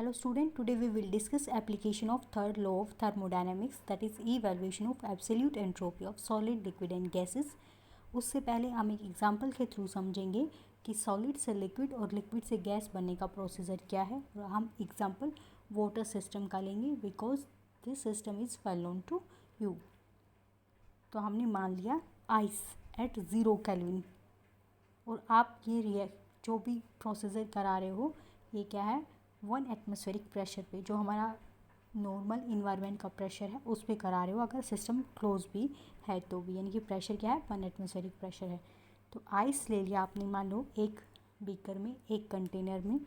Hello student, today we will discuss application of third law of thermodynamics, that is evaluation of absolute entropy of solid, liquid and gases. उससे पहले हम एक example के through समझेंगे कि solid से liquid और लिक्विड से गैस बनने का प्रोसीजर क्या है, और हम एग्जांपल वाटर सिस्टम का लेंगे because this system is well known to you. तो हमने मान लिया आइस एट 0 केल्विन, और आप ये जो भी प्रोसीजर करा रहे हो ये क्या है, 1 एटमॉस्फेरिक प्रेशर पे, जो हमारा नॉर्मल इन्वायरमेंट का प्रेशर है उस पे करा रहे हो. अगर सिस्टम क्लोज भी है तो भी, यानी कि प्रेशर क्या है, 1 एटमॉस्फेरिक प्रेशर है. तो आइस ले लिया आपने, मान लो एक बीकर में, एक कंटेनर में,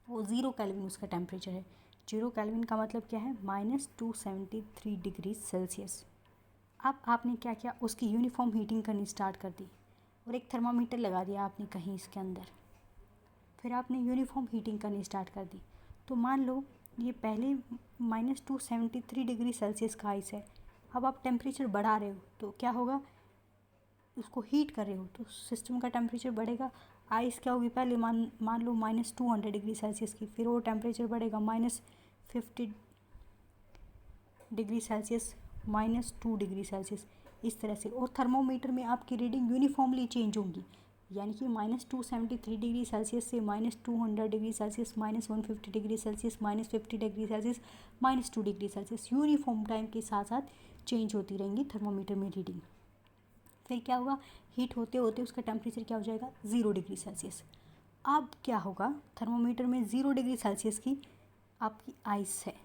वो 0 केल्विन उसका टेम्परेचर है. 0 केल्विन का मतलब क्या है, -273 डिग्री सेल्सियस. अब आपने क्या किया, उसकी यूनिफॉर्म हीटिंग करनी स्टार्ट कर दी और एक थर्मामीटर लगा दिया आपने कहीं इसके अंदर. फिर आपने यूनिफॉर्म हीटिंग करनी स्टार्ट कर दी. तो मान लो ये पहले -273 डिग्री सेल्सियस का आइस है. अब आप टेम्परेचर बढ़ा रहे हो तो क्या होगा, उसको हीट कर रहे हो तो सिस्टम का टेम्परेचर बढ़ेगा. आइस क्या होगी, पहले मान लो -200 डिग्री सेल्सियस की, फिर वो टेम्परेचर बढ़ेगा -50 डिग्री सेल्सियस, -2 डिग्री सेल्सियस, इस तरह से. और थर्मोमीटर में आपकी रीडिंग यूनिफॉर्मली चेंज होंगी, यानी कि -273 डिग्री सेल्सियस से -200 degree Celsius, -150 degree Celsius, -50 degree Celsius, -2 degree Celsius, uniform time के साथ साथ चेंज होती रहेंगी थर्मोमीटर में रीडिंग. फिर क्या होगा, हीट होते होते उसका टेम्परेचर क्या हो जाएगा, 0 डिग्री सेल्सियस. अब क्या होगा, थर्मोमीटर में 0 डिग्री सेल्सियस की आपकी आइस है,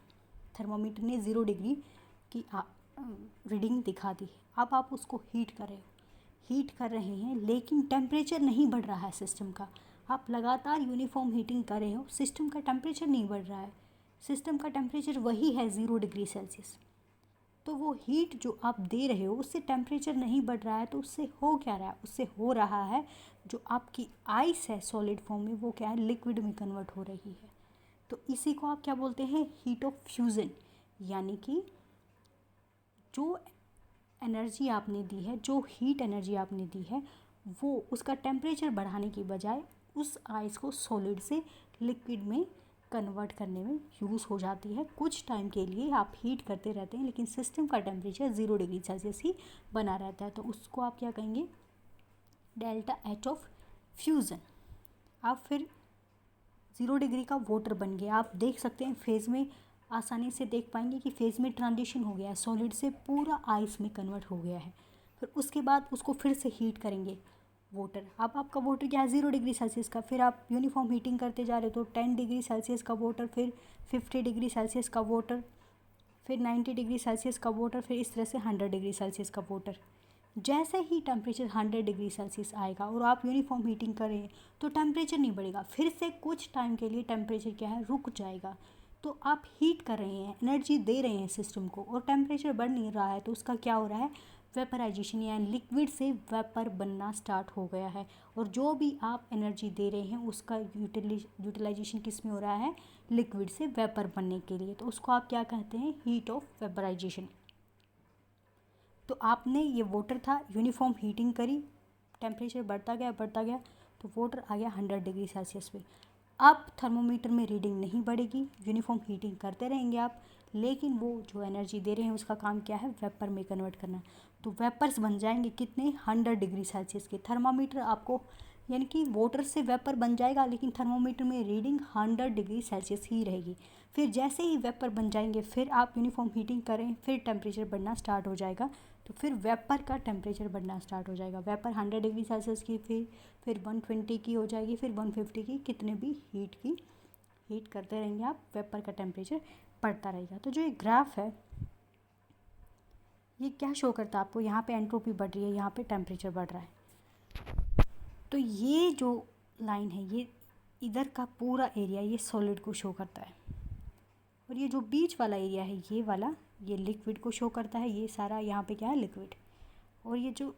थर्मोमीटर ने 0 डिग्री की रीडिंग दिखा दी. अब आप उसको हीट कर रहे हो, हीट कर रहे हैं, लेकिन टेम्परेचर नहीं बढ़ रहा है सिस्टम का. आप लगातार यूनिफॉर्म हीटिंग कर रहे हो, सिस्टम का टेम्परेचर नहीं बढ़ रहा है, सिस्टम का टेम्परेचर वही है 0 डिग्री सेल्सियस. तो वो हीट जो आप दे रहे हो उससे टेम्परेचर नहीं बढ़ रहा है, तो उससे हो क्या रहा है, उससे हो रहा है जो आपकी आइस है सॉलिड फॉर्म में, वो क्या है, लिक्विड में कन्वर्ट हो रही है. तो इसी को आप क्या बोलते हैं, हीट ऑफ फ्यूज़न. यानी कि जो एनर्जी आपने दी है, जो हीट एनर्जी आपने दी है, वो उसका टेम्परेचर बढ़ाने की बजाय उस आइस को सॉलिड से लिक्विड में कन्वर्ट करने में यूज़ हो जाती है. कुछ टाइम के लिए आप हीट करते रहते हैं, लेकिन सिस्टम का टेम्परेचर 0 डिग्री सेल्सियस ही बना रहता है. तो उसको आप क्या कहेंगे, डेल्टा एच ऑफ फ्यूज़न. आप फिर 0 डिग्री का वाटर बन गया. आप देख सकते हैं फेज़ में, आसानी से देख पाएंगे कि फेज़ में ट्रांजिशन हो गया है, सॉलिड से पूरा आइस में कन्वर्ट हो गया है. फिर उसके बाद उसको फिर से हीट करेंगे वाटर. अब आपका वाटर क्या है, 0 डिग्री सेल्सियस का. फिर आप यूनिफॉर्म हीटिंग करते जा रहे हो तो 10 डिग्री सेल्सियस का वाटर, फिर 50 डिग्री सेल्सियस का वाटर, फिर 90 डिग्री सेल्सियस का वाटर, फिर इस तरह से 100 डिग्री सेल्सियस का वाटर. जैसे ही टेम्परेचर 100 डिग्री सेल्सियस आएगा और आप यूनिफॉर्म हीटिंग करें तो टेम्परेचर नहीं बढ़ेगा, फिर से कुछ टाइम के लिए टेम्परेचर क्या है, रुक जाएगा. तो आप हीट कर रहे हैं, एनर्जी दे रहे हैं सिस्टम को, और टेम्परेचर बढ़ नहीं रहा है, तो उसका क्या हो रहा है, वेपराइजेशन, यानी लिक्विड से वेपर बनना स्टार्ट हो गया है. और जो भी आप एनर्जी दे रहे हैं उसका यूटिलाइजेशन किस में हो रहा है, लिक्विड से वेपर बनने के लिए. तो उसको आप क्या कहते हैं, हीट ऑफ वेपराइजेशन. तो आपने ये वाटर था, यूनिफॉर्म हीटिंग करी, टेम्परेचर बढ़ता गया तो वाटर आ गया 100 डिग्री सेल्सियस पे. अब थर्मोमीटर में रीडिंग नहीं बढ़ेगी, यूनिफॉर्म हीटिंग करते रहेंगे आप, लेकिन वो जो एनर्जी दे रहे हैं उसका काम क्या है, वेपर में कन्वर्ट करना. तो वेपर्स बन जाएंगे कितने, 100 डिग्री सेल्सियस के. थर्मामीटर आपको, यानी कि वाटर से वेपर बन जाएगा, लेकिन थर्मोमीटर में रीडिंग 100 डिग्री सेल्सियस ही रहेगी. फिर जैसे ही वेपर बन जाएंगे, फिर आप यूनिफॉर्म हीटिंग करें, फिर टेम्परेचर बढ़ना स्टार्ट हो जाएगा. तो फिर वेपर का टेम्परेचर बढ़ना स्टार्ट हो जाएगा. वेपर 100 डिग्री सेल्सियस की, फिर 120 की हो जाएगी, फिर 150 की, कितने भी हीट करते रहेंगे आप, वेपर का टेम्परेचर बढ़ता रहेगा. तो जो ये ग्राफ है ये क्या शो करता है आपको, यहाँ पे एंट्रोपी बढ़ रही है, यहाँ पे टेम्परेचर बढ़ रहा है. तो ये जो लाइन है, ये इधर का पूरा एरिया ये सॉलिड को शो करता है, और ये जो बीच वाला एरिया है ये वाला, ये लिक्विड को शो करता है. ये सारा यहाँ पे क्या है, लिक्विड. और ये जो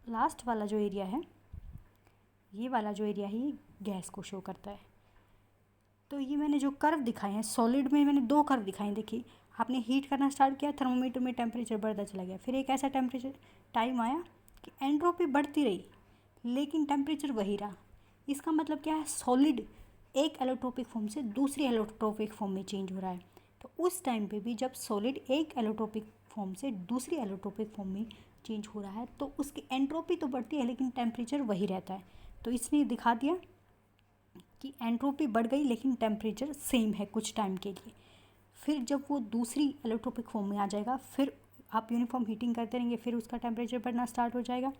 लास्ट वाला जो एरिया है, ये वाला जो एरिया है, ये गैस को शो करता है. तो ये मैंने जो कर्व दिखाए हैं, सॉलिड में मैंने 2 कर्व दिखाए हैं. देखिए, आपने हीट करना स्टार्ट किया, थर्मोमीटर में टेम्परेचर बढ़ता चला गया. फिर एक ऐसा टेम्परेचर टाइम आया कि एंट्रोपी बढ़ती रही, लेकिन टेम्परेचर वही रहा. इसका मतलब क्या है, सॉलिड एक एलोट्रोपिक फॉर्म से दूसरी एलोट्रोपिक फॉर्म में चेंज हो रहा है, तो उस टाइम पे भी जब सॉलिड एक एलोट्रोपिक फॉर्म से दूसरी एलोट्रोपिक फॉर्म में चेंज हो रहा है तो उसकी एंट्रोपी तो बढ़ती है लेकिन टेम्परेचर वही रहता है। तो इसने दिखा दिया कि एंट्रोपी बढ़ गई लेकिन टेम्परेचर सेम है कुछ टाइम के लिए। फिर जब वो दूसरी एलोट्रोपिक फॉर्म में आ जाएगा, फिर आप यूनिफॉर्म हीटिंग करते रहेंगे, फिर उसका टेम्परेचर बढ़ना स्टार्ट हो जाएगा।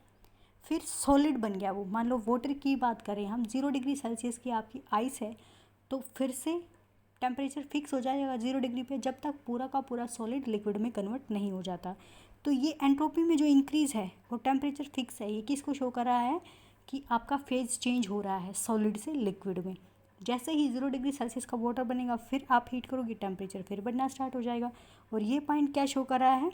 फिर सॉलिड बन गया वो, मान लो वाटर की बात करें हम, 0 डिग्री सेल्सियस की आपकी आइस है, तो फिर से टेम्परेचर फिक्स हो जाएगा 0 डिग्री पे जब तक पूरा का पूरा सॉलिड लिक्विड में कन्वर्ट नहीं हो जाता। तो ये एंट्रोपी में जो इंक्रीज़ है और टेम्परेचर फिक्स है, ये किसको शो कर रहा है कि आपका फेज चेंज हो रहा है सॉलिड से लिक्विड में। जैसे ही 0 डिग्री सेल्सियस का वाटर बनेगा फिर आप हीट करोगे, टेम्परेचर फिर बढ़ना स्टार्ट हो जाएगा। और ये पॉइंट क्या शो कर रहा है,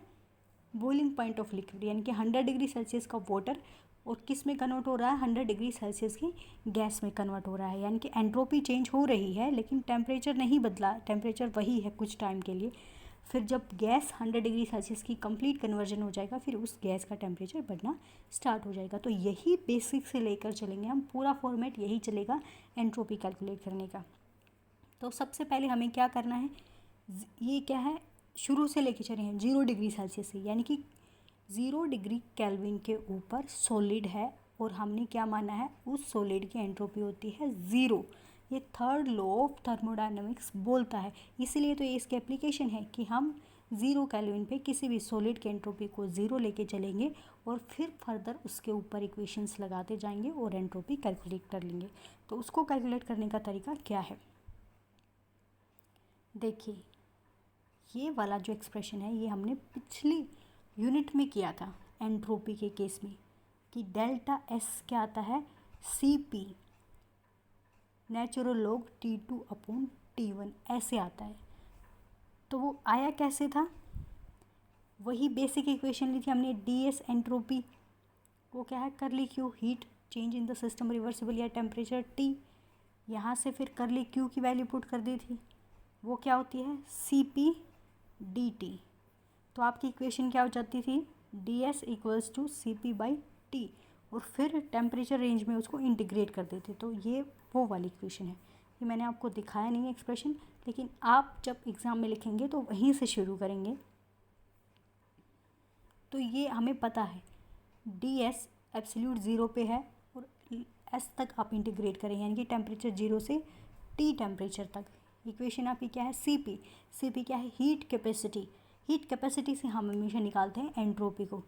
बॉइलिंग पॉइंट ऑफ लिक्विड, यानी कि 100 डिग्री सेल्सियस का वाटर और किस में कन्वर्ट हो रहा है, 100 डिग्री सेल्सियस की गैस में कन्वर्ट हो रहा है। यानी कि एंट्रोपी चेंज हो रही है लेकिन टेम्परेचर नहीं बदला, टेम्परेचर वही है कुछ टाइम के लिए। फिर जब गैस 100 डिग्री सेल्सियस की कंप्लीट कन्वर्जन हो जाएगा फिर उस गैस का टेम्परेचर बढ़ना स्टार्ट हो जाएगा। तो यही बेसिक से लेकर चलेंगे हम, पूरा फॉर्मेट यही चलेगा एंट्रोपी कैलकुलेट करने का। तो सबसे पहले हमें क्या करना है, ये क्या है, शुरू से लेके चले हैं 0 डिग्री सेल्सियस से, यानी कि 0 डिग्री केल्विन के ऊपर सॉलिड है और हमने क्या माना है, उस सॉलिड की एंट्रोपी होती है 0। ये थर्ड लॉ ऑफ थर्मोडायनेमिक्स बोलता है, इसीलिए तो ये इसकी एप्लीकेशन है कि हम 0 केल्विन पे किसी भी सॉलिड की एंट्रोपी को 0 लेके चलेंगे और फिर फर्दर उसके ऊपर इक्वेशंस लगाते जाएंगे और एंट्रोपी कैलकुलेट कर लेंगे। तो उसको कैलकुलेट करने का तरीका क्या है, देखिए ये वाला जो एक्सप्रेशन है ये हमने पिछली यूनिट में किया था एंट्रोपी के केस में, कि डेल्टा एस क्या आता है, CP नेचुरल लॉग T2/T1 ऐसे आता है। तो वो आया कैसे था, वही बेसिक इक्वेशन ली थी हमने, DS एंट्रोपी, वो क्या है, करली Q heat change in the system reversible या टेम्परेचर T, यहाँ से फिर करली क्यू की वैल्यू पुट कर दी थी, वो क्या होती है CP dt। तो आपकी इक्वेशन क्या हो जाती थी, DS इक्वल्स टू CP/T, और फिर टेम्परेचर रेंज में उसको इंटीग्रेट कर देते। तो ये वो वाली इक्वेशन है, ये मैंने आपको दिखाया नहीं है एक्सप्रेशन, लेकिन आप जब एग्ज़ाम में लिखेंगे तो वहीं से शुरू करेंगे। तो ये हमें पता है DS एब्सोल्यूट 0 पे है और S तक आप इंटीग्रेट करें, यानी कि टेम्परेचर 0 से T टेम्परेचर तक। इक्वेशन आपकी क्या है, CP क्या है, हीट कैपेसिटी, हीट कैपेसिटी से हम हमेशा निकालते हैं एंट्रोपी को,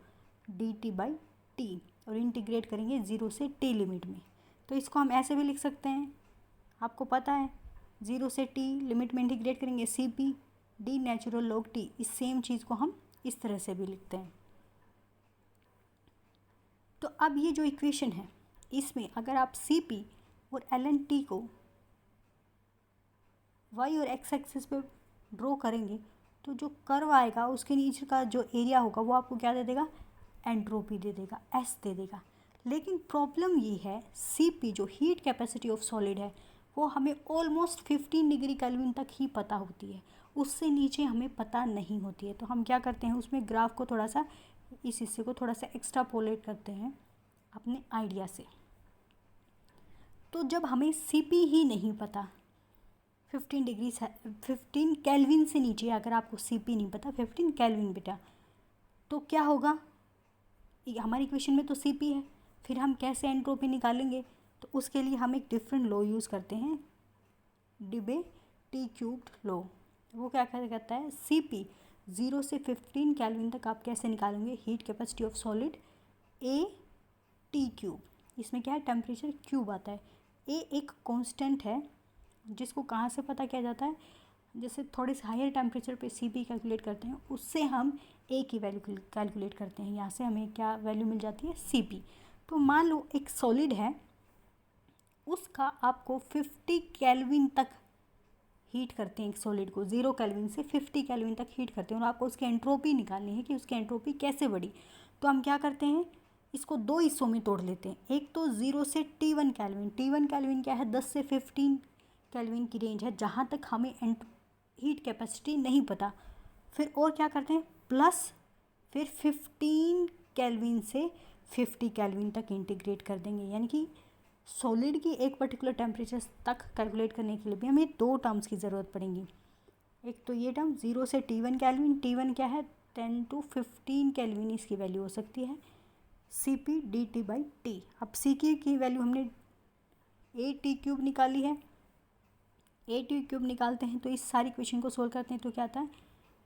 dt/T, और इंटीग्रेट करेंगे 0 से T लिमिट में। तो इसको हम ऐसे भी लिख सकते हैं, आपको पता है 0 से T लिमिट में इंटीग्रेट करेंगे CP d natural log T, इस सेम चीज़ को हम इस तरह से भी लिखते हैं। तो अब ये जो इक्वेशन है इसमें अगर आप CP और ln को y और x एक्सिस पे ड्रॉ करेंगे तो जो कर्व आएगा उसके नीचे का जो एरिया होगा वो आपको क्या दे देगा, एंट्रोपी दे देगा, S दे देगा। लेकिन प्रॉब्लम ये है CP जो हीट कैपेसिटी ऑफ सॉलिड है वो हमें ऑलमोस्ट 15 डिग्री केल्विन तक ही पता होती है, उससे नीचे हमें पता नहीं होती है। तो हम क्या करते हैं, उसमें ग्राफ को थोड़ा सा, इस हिस्से को थोड़ा सा एक्स्ट्रापोलेट करते हैं अपने आइडिया से। तो जब हमें CP ही नहीं पता, 15 केल्विन से नीचे अगर आपको CP नहीं पता, 15 केल्विन बेटा, तो क्या होगा, हमारी इक्वेशन में तो CP है, फिर हम कैसे एंट्रोपी निकालेंगे, तो उसके लिए हम एक डिफरेंट लॉ यूज़ करते हैं, Debye-T³ लॉ। वो क्या कहता है, CP 0 से 15 केल्विन तक आप कैसे निकालेंगे, heat capacity of solid A/T³, इसमें क्या है, टेम्परेचर क्यूब आता है। A एक कांस्टेंट है जिसको कहाँ से पता किया जाता है, जैसे थोड़े से हायर टेम्परेचर पे CP कैलकुलेट करते हैं उससे हम A की वैल्यू कैलकुलेट करते हैं, यहाँ से हमें क्या वैल्यू मिल जाती है, CP। तो मान लो एक सॉलिड है, उसका आपको 50 केल्विन तक हीट करते हैं, एक सॉलिड को 0 केल्विन से 50 केल्विन तक हीट करते हैं और आपको उसकी एंट्रोपी निकालनी है कि उसकी एंट्रोपी कैसे बढ़ी। तो हम क्या करते हैं, इसको दो हिस्सों में तोड़ लेते हैं, एक तो 0 से T1 केल्विन, T1 केल्विन क्या है, 10 से 15 केल्विन की रेंज है जहाँ तक हमें हीट कैपेसिटी नहीं पता। फिर और क्या करते हैं, प्लस फिर 15 केल्विन से 50 केल्विन तक इंटीग्रेट कर देंगे, यानी कि सॉलिड की एक पर्टिकुलर टेम्परेचर तक कैलकुलेट करने के लिए भी हमें दो टर्म्स की ज़रूरत पड़ेगी। एक तो ये टर्म 0 से T1 केल्विन, T1 क्या है 10 to 15 केल्विन इसकी वैल्यू हो सकती है, CP/dt/T। अब C की वैल्यू हमने AT³ निकाली है, AT³ निकालते हैं तो इस सारी इक्वेशन को सोल्व करते हैं तो क्या आता है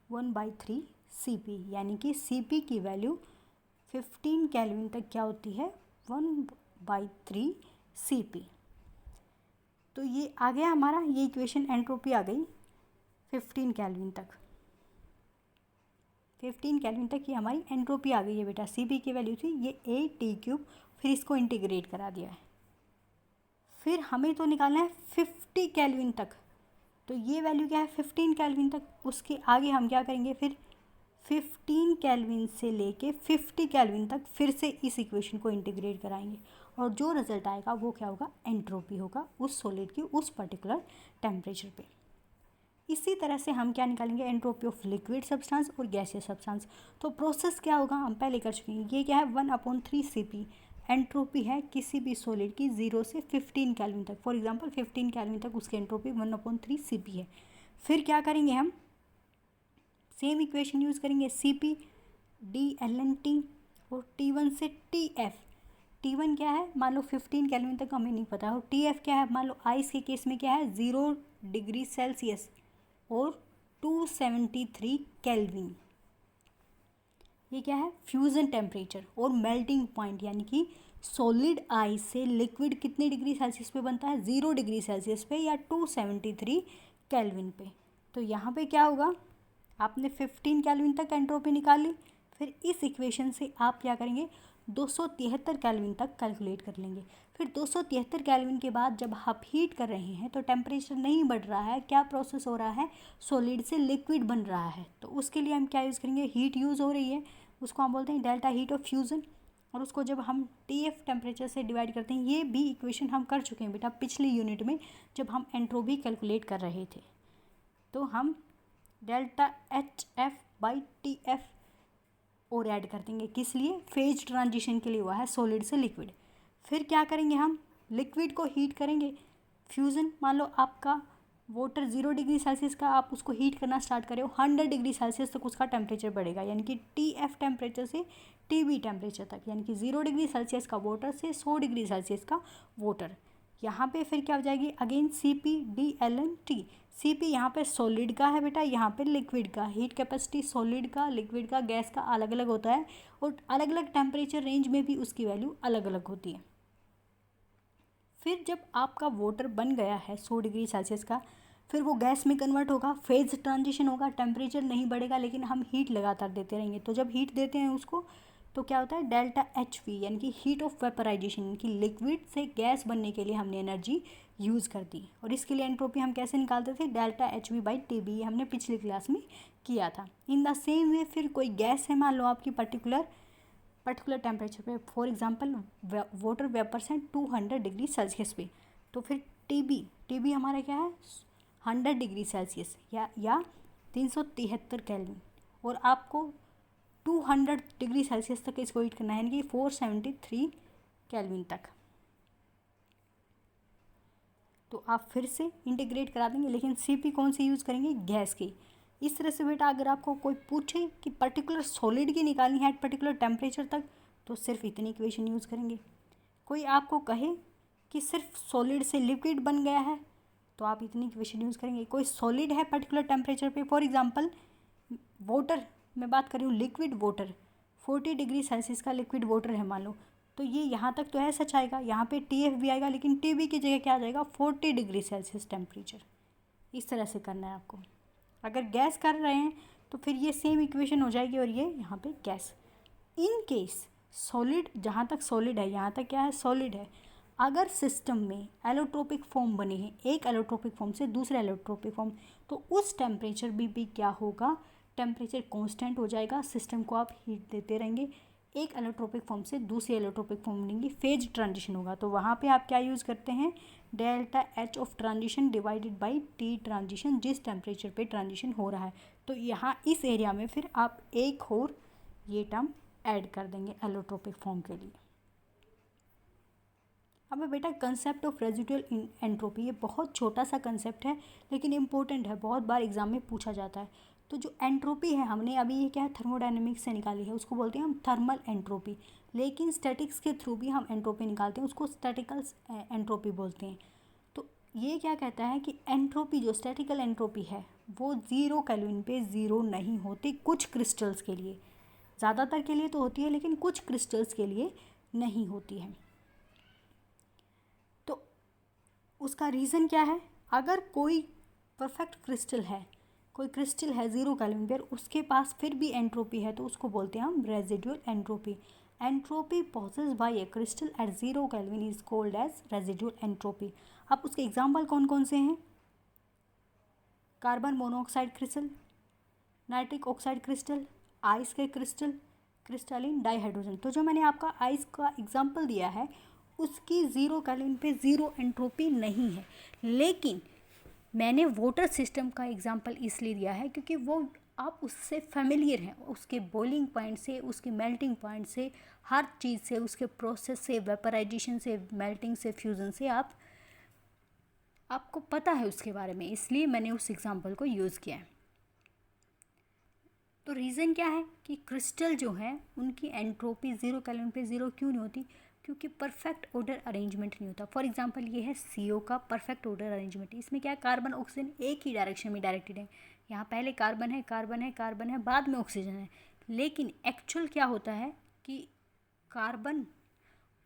1/3 CP, यानी कि CP की वैल्यू 15 केल्विन तक क्या होती है 1/3 CP। तो ये आ गया हमारा, ये इक्वेशन एंट्रोपी आ गई 15 केल्विन तक। 15 केल्विन तक ये हमारी एंट्रोपी आ गई है बेटा। CP की वैल्यू थी ये AT³, फिर इसको इंटीग्रेट करा दिया है। फिर हमें तो निकालना है 50 केल्विन तक, तो ये वैल्यू क्या है 15 केल्विन तक। उसके आगे हम क्या करेंगे फिर 15 केल्विन से लेके 50 केल्विन तक फिर से इस इक्वेशन को इंटीग्रेट कराएंगे, और जो रिजल्ट आएगा वो क्या होगा एंट्रोपी होगा उस सॉलिड की उस पर्टिकुलर टेम्परेचर पे। इसी तरह से हम क्या निकालेंगे एंट्रोपी ऑफ लिक्विड सब्सटेंस और गैसियस सब्सटेंस। तो प्रोसेस क्या होगा हम पहले कर चुके हैं, ये क्या है 1/3 CP एंट्रोपी है किसी भी सॉलिड की 0 से 15 केल्विन तक। फॉर एग्जांपल 15 केल्विन तक उसकी एंट्रोपी 1/3 CP है। फिर क्या करेंगे हम सेम इक्वेशन यूज़ करेंगे CP/ln/T और T1 से TF। T1 क्या है मान लो 15 केल्विन तक हमें नहीं पता, और TF क्या है मान लो आइस के केस में क्या है 0 डिग्री सेल्सियस और 273 केल्विन। ये क्या है फ्यूज़न टेम्परेचर और मेल्टिंग पॉइंट, यानी कि सॉलिड आइस से लिक्विड कितने डिग्री सेल्सियस पे बनता है 0 डिग्री सेल्सियस पे या 273 केल्विन पे। तो यहाँ पे क्या होगा आपने 15 केल्विन तक एंट्रोपी निकाली, फिर इस इक्वेशन से आप क्या करेंगे 273 केल्विन तक कैलकुलेट कर लेंगे। फिर 273 केल्विन के बाद जब आप हीट कर रहे हैं तो टेम्परेचर नहीं बढ़ रहा है, क्या प्रोसेस हो रहा है सॉलिड से लिक्विड बन रहा है, तो उसके लिए हम क्या यूज़ करेंगे हीट यूज़ हो रही है, उसको हम बोलते हैं डेल्टा हीट ऑफ फ्यूज़न। और उसको जब हम TF टेम्परेचर से डिवाइड करते हैं, ये भी इक्वेशन हम कर चुके हैं बेटा पिछली यूनिट में जब हम एंट्रोपी कैलकुलेट कर रहे थे। तो हम डेल्टा HF/TF और ऐड कर देंगे, किस लिए फेज ट्रांजिशन के लिए हुआ है सॉलिड से लिक्विड। फिर क्या करेंगे हम लिक्विड को हीट करेंगे, फ्यूज़न मान लो आपका वाटर 0 डिग्री सेल्सियस का, आप उसको हीट करना स्टार्ट करें 100 डिग्री सेल्सियस तक उसका टेम्परेचर बढ़ेगा, यानी कि TF टेम्परेचर से TB टेम्परेचर तक, यानी कि 0 डिग्री सेल्सियस का वाटर से 100 डिग्री सेल्सियस का वाटर। यहाँ पे फिर क्या हो जाएगी अगेन CP/ln/T। CP यहाँ पे सॉलिड का है बेटा, यहाँ पे लिक्विड का। हीट कैपेसिटी सॉलिड का, लिक्विड का, गैस का अलग अलग होता है, और अलग अलग टेम्परेचर रेंज में भी उसकी वैल्यू अलग अलग होती है। फिर जब आपका वाटर बन गया है 100 डिग्री सेल्सियस का, फिर वो गैस में कन्वर्ट होगा, फेज ट्रांजिशन होगा, टेम्परेचर नहीं बढ़ेगा लेकिन हम हीट लगातार देते रहेंगे। तो जब हीट देते हैं उसको तो क्या होता है डेल्टा HV, यानी कि हीट ऑफ वेपराइजेशन, यानी कि लिक्विड से गैस बनने के लिए हमने एनर्जी यूज़ कर दी। और इसके लिए एंट्रोपी हम कैसे निकालते थे डेल्टा HV/TB, हमने पिछली क्लास में किया था। इन द सेम वे फिर कोई गैस है मान लो आपकी पर्टिकुलर टेम्परेचर पे, फॉर एग्जांपल वाटर वेपर्स हैं 200 डिग्री सेल्सियस पे, तो फिर TB हमारा क्या है 100 डिग्री सेल्सियस या 373 केल्विन, और आपको 200 डिग्री सेल्सियस तक इसको हीट करना है, यानी कि 473 केल्विन तक। तो आप फिर से इंटीग्रेट करा देंगे, लेकिन CP कौन सी यूज़ करेंगे गैस की। इस तरह से बेटा अगर आपको कोई पूछे कि पर्टिकुलर सॉलिड की निकालनी है एट पर्टिकुलर टेम्परेचर तक, तो सिर्फ इतनी इक्वेशन यूज़ करेंगे। कोई आपको कहे कि सिर्फ सॉलिड से लिक्विड बन गया है, तो आप इतनी इक्वेशन यूज़ करेंगे। कोई सॉलिड है पर्टिकुलर टेम्परेचर पे, फॉर एग्जांपल वाटर मैं बात कर रही हूँ, लिक्विड वाटर 40 डिग्री सेल्सियस का लिक्विड वाटर है मान लो, तो ये यहाँ तक तो है सच आएगा, यहाँ पे TF भी आएगा, लेकिन TB की जगह क्या आ जाएगा 40 डिग्री सेल्सियस टेम्परेचर। इस तरह से करना है आपको। अगर गैस कर रहे हैं तो फिर ये सेम इक्वेशन हो जाएगी, और ये यहाँ पे गैस। इन केस सॉलिड, जहाँ तक सॉलिड है यहाँ तक क्या है सॉलिड है, अगर सिस्टम में एलोट्रोपिक फॉर्म बने हैं एक एलोट्रोपिक फॉर्म से दूसरे एलोट्रोपिक फॉर्म, तो उस टेम्परेचर भी क्या होगा टेम्परेचर कांस्टेंट हो जाएगा, सिस्टम को आप हीट देते रहेंगे, एक एलोट्रोपिक फॉर्म से दूसरी एलोट्रोपिक फॉर्म बनेंगी, फेज ट्रांजिशन होगा। तो वहाँ पे आप क्या यूज़ करते हैं delta H of transition divided by T transition, जिस टेम्परेचर पे ट्रांजिशन हो रहा है। तो यहाँ इस एरिया में फिर आप एक और ये टर्म ऐड कर देंगे एलोट्रोपिक फॉर्म के लिए। अब मैं बेटा कंसेप्ट ऑफ रेजिडुअल एंट्रोपी, ये बहुत छोटा सा कंसेप्ट है लेकिन इम्पोर्टेंट है, बहुत बार एग्जाम में पूछा जाता है। तो जो एंट्रोपी है हमने अभी ये क्या है थर्मोडायनेमिक्स से निकाली है, उसको बोलते हैं हम थर्मल एंट्रोपी, लेकिन स्टैटिक्स के थ्रू भी हम एंट्रोपी निकालते हैं, उसको स्टैटिकल एंट्रोपी बोलते हैं। तो ये क्या कहता है कि एंट्रोपी जो स्टैटिकल एंट्रोपी है वो 0 केल्विन पे 0 नहीं होती, कुछ क्रिस्टल्स के लिए, ज़्यादातर के लिए तो होती है लेकिन कुछ क्रिस्टल्स के लिए नहीं होती है। तो उसका रीज़न क्या है, अगर कोई परफेक्ट क्रिस्टल है, कोई क्रिस्टल है 0 केल्विन पर, उसके पास फिर भी एंट्रोपी है तो उसको बोलते हैं हम residual entropy. Entropy possessed by a crystal at 0 kelvin is called as residual entropy. अब उसके एग्जाम्पल कौन कौन से हैं, carbon monoxide crystal, nitric oxide crystal, ice के क्रिस्टल, क्रिस्टलिन डाइहाइड्रोजन। तो जो मैंने आपका आइस का एग्जाम्पल दिया है उसकी 0 केल्विन पे 0 एंट्रोपी नहीं है, लेकिन मैंने वाटर सिस्टम का एग्जाम्पल इसलिए दिया है क्योंकि वो आप उससे फेमिलियर हैं, उसके बॉइलिंग पॉइंट से, उसके मेल्टिंग पॉइंट से, हर चीज़ से, उसके प्रोसेस से, वेपराइजेशन से, मेल्टिंग से, फ्यूज़न से आपको पता है उसके बारे में, इसलिए मैंने उस एग्जाम्पल को यूज़ किया है। तो रीज़न क्या है कि क्रिस्टल जो है उनकी एंट्रोपी 0 केल्विन पे 0 क्यों नहीं होती, क्योंकि परफेक्ट ऑर्डर अरेंजमेंट नहीं होता। फॉर एग्जांपल ये है CO का परफेक्ट ऑर्डर अरेंजमेंट, इसमें क्या है कार्बन ऑक्सीजन एक ही डायरेक्शन में डायरेक्टेड है, यहाँ पहले कार्बन है, कार्बन है, कार्बन है, बाद में ऑक्सीजन है। लेकिन एक्चुअल क्या होता है कि कार्बन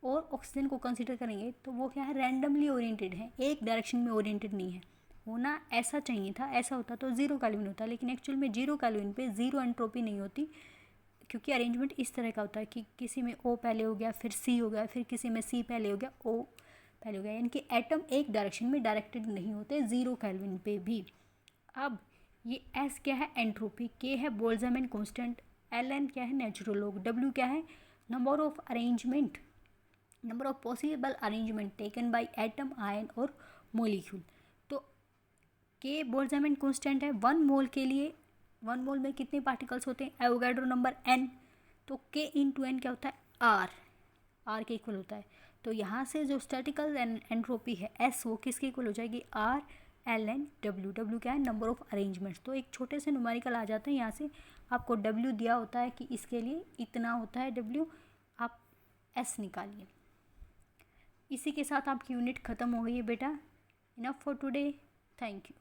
और ऑक्सीजन को कंसिडर करेंगे तो वो क्या है रैंडमली ओरिएंटेड है, एक डायरेक्शन में ओरिएंटेड नहीं है। होना ऐसा चाहिए था, ऐसा होता तो 0 केल्विन होता, लेकिन एक्चुअल में 0 केल्विन पे 0 एंट्रोपी नहीं होती, क्योंकि अरेंजमेंट इस तरह का होता है कि किसी में O पहले हो गया, फिर C हो गया, फिर किसी में C पहले हो गया, O पहले हो गया, यानी कि एटम एक डायरेक्शन में डायरेक्टेड नहीं होते 0 केल्विन पे भी। अब ये S क्या है एंट्रोपी, K है बोल्ट्जमैन कांस्टेंट, Ln क्या है नेचुरल लॉग, W क्या है number of arrangement, number of possible arrangement taken by atom, ion और मॉलिक्यूल। तो K बोल्ट्जमैन कांस्टेंट है, 1 मोल के लिए 1 मोल में कितने पार्टिकल्स होते हैं, एवोगाड्रो नंबर n, तो K इंटू एन क्या होता है R के इक्वल होता है। तो यहाँ से जो स्टैटिकल एंट्रोपी है S वो किसके इक्वल हो जाएगी R Ln W क्या है नंबर ऑफ अरेंजमेंट्स। तो एक छोटे से न्यूमेरिकल आ जाते हैं, यहाँ से आपको W दिया होता है कि इसके लिए इतना होता है W, आप S निकालिए। इसी के साथ आपकी यूनिट ख़त्म हो गई है बेटा। Enough for today, thank you.